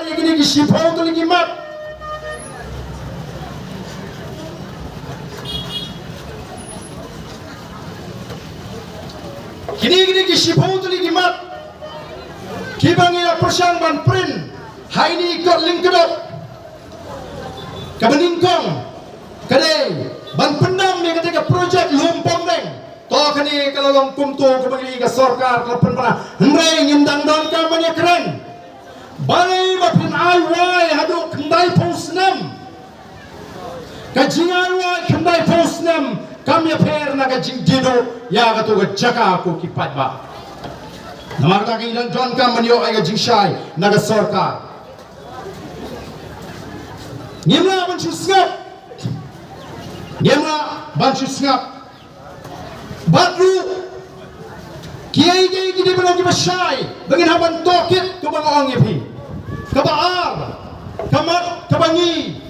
Gini sifau tu lagi mat. Gini sifau tu lagi mat. Kibangi persang ban print. Hai ni ikut link kedok. Kabeningkong. Kadai ban pendam ni ketika projek lumpang deng. Toh kini kalau long kumtu kebagi ke sorkar kelapan pernah. Hendai ngindang don kampanye keren. Balai bapin ai haduk kendai posnem. Kajingan wai kendai posnem. Kami per na kajing dido ya katu kejaka aku kipat ba. Nama kata kini don kampanye ai kajing syai na ke sorkar. Nyemla bancu sengap. Nyemla bancu sengap. Badru kiai gini belum kita syai dengan haban tokit ke bang orang yepi kebaar kebangi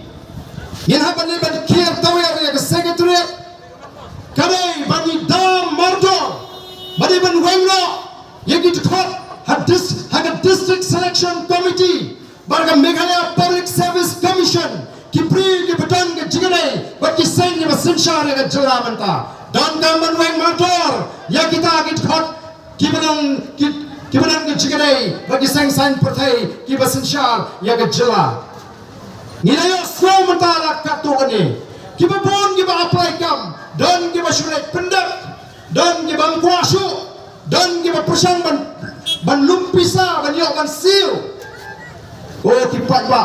yang haban ni ban kiai tawar ya ke sekretariat kadai bagi dam mardor bagi ban wenglo yang kita thot hadis district selection committee barga Meghalaya Public Service Commission kipri ke beton ke jigare bagi sen ni basensyar ke jalamanta dan kaman weng motor ya kita agit khot kibanang ke jigare bagi sang san pertai kibasen syar ya ke jela nilai slow mentara katu ini kibabon kiba apply kam dan kiba surat pendak dan kiba kuasu dan kiba persang ban lumpisa ban yok ban siu oh kipat ba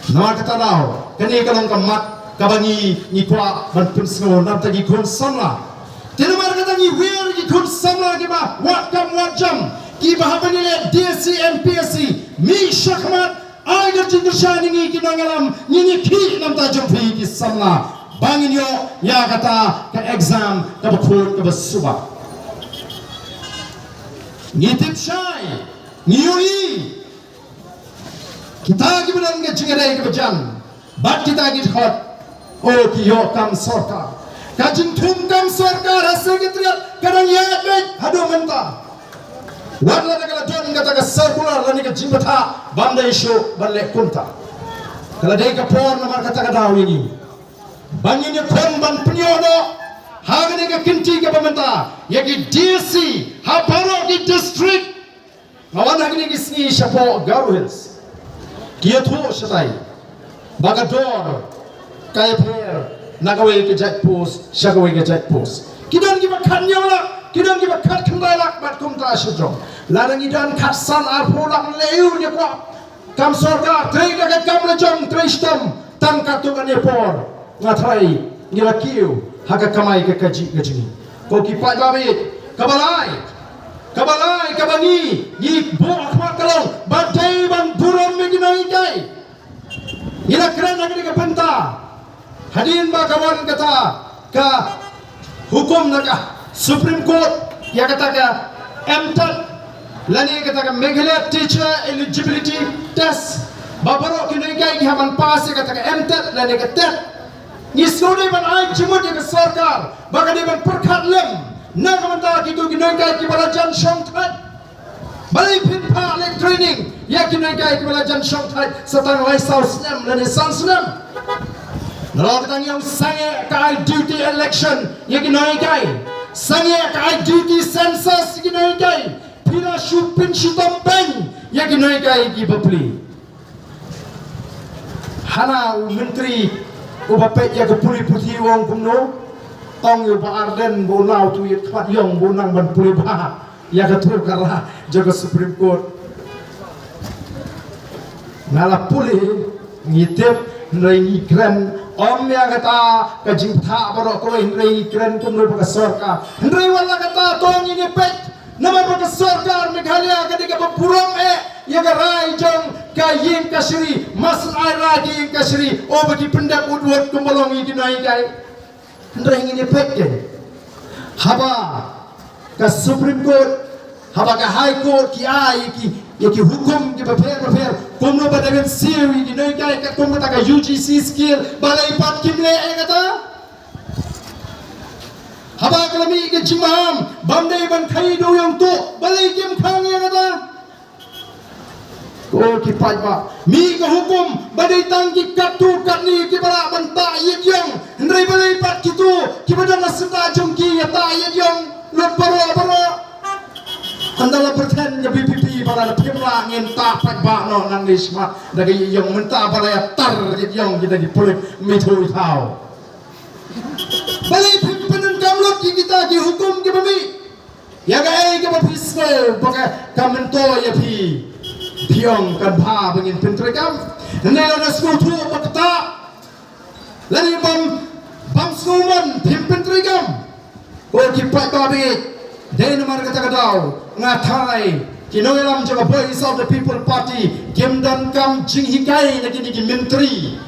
nama kata lau kini kalong kamat kabangi ni kwa ban pensengo nam tagi kon samla tena mar kata ni wer ki kon samla ki ba wat kam wat jam ki ba habani le DSC MPSC mi shakmat ai gar jindur shani ni ki nangalam ni ki nam ta jam phi ki samla bangin yo ya kata ka exam ka ba khot ka ba suba ni tip shai ni yoi kita ki benan ke jingare ke bajan bat kita ki khot oh kiyo kam sorkar kajing thum kam sorkar sekretariat kadang ya baik hadu menta wadla kala don kata ka circular lani ka jimbata bandai show balle kunta kala dai ka por nomor kata ka daw ini bangin ni kon ban penyono hagane ka kinti ka pamenta yaki DC haparo di district awan hagane ki sni shapo Garo Hills kiyo tho shatai bagador kaya per nagawai ke jack post shagawai ke jack post kidan ki bakhan yola kidan ki bakhat khandai lak bat kum ta shujong larang idan khat san arpo lak leu ni kwa kam sorkar trei ka kam le jong trei stam tang katu kan por ngathai ni lakiu haka kamai ke kaji gajini ko ki pa babe kabalai kabani ni bo akhma kalong badai ban buram me ginai kai ila kran nagri ka penta hadirin ba kawan kata ka hukum naga Supreme Court ya kata ka MTET lani kata ka Meghalaya Teacher Eligibility Test babaro kinai kai ki haban pass kata ka MTET lani ka TET ni sone ban ai jimut ya sarkar baga de ban perkhat lem na kamanta kitu kinai kai ki bala jan shong that balai pin pa le training ya kinai kai ki bala jan shong that satang lai south slam lani san slam Nalok tang yang sange kai duty election yang kinai kai sange kai duty census kinai kai pila shupin shitam pen yang kinai kai ki bapli hana menteri ubapet ya ke puli putih wong kumno tong yo ba arden bo lau tu yet khat yong bo nang ban puli ba ya ke tur kara jaga Supreme Court nala puli ngitep nai kren om ya kata kajing tha baro ko nai kren kumno ba sorkar nai wala kata tong ini pet nama ba sorkar Meghalaya kadika ba purom ya ga rai jong kayin kasri mas ai ragi kasri o bagi pendak udwat kumbalong ini nai kai nai ini pet ke haba ka Supreme Court haba ka High Court ki ai ki hukum ki befer kumno ba dengan siwi di noi kai ka kumno ta ka UGC skill balai pat kimle kata haba kalami ke jimam bandai ban khai do yang tu balai kim khang ya kata Ko ki pai ba mi ka hukum badai tang ki katu katni ki bara banta yet yong ndrai balai pat kitu ki badan nasita jongki yata yet yong lot baro andala pretend ya BPP bara pimla ngin ta pai ba no nang isma dagi yong menta bara tar yet yong kita di pulik mithui thau balai pimpinan kamlot ki kita ki hukum ki bami ya gai ki ba fiscal baka kamento ya pi Piong kan bha bangin pentrikam nela na school tu pakta lani bam skuman pim pentrikam ko ki pai babi den mar kata kadau ngathai kinoelam jaga voice of the people party kimdan kam jing hikai lagi ni menteri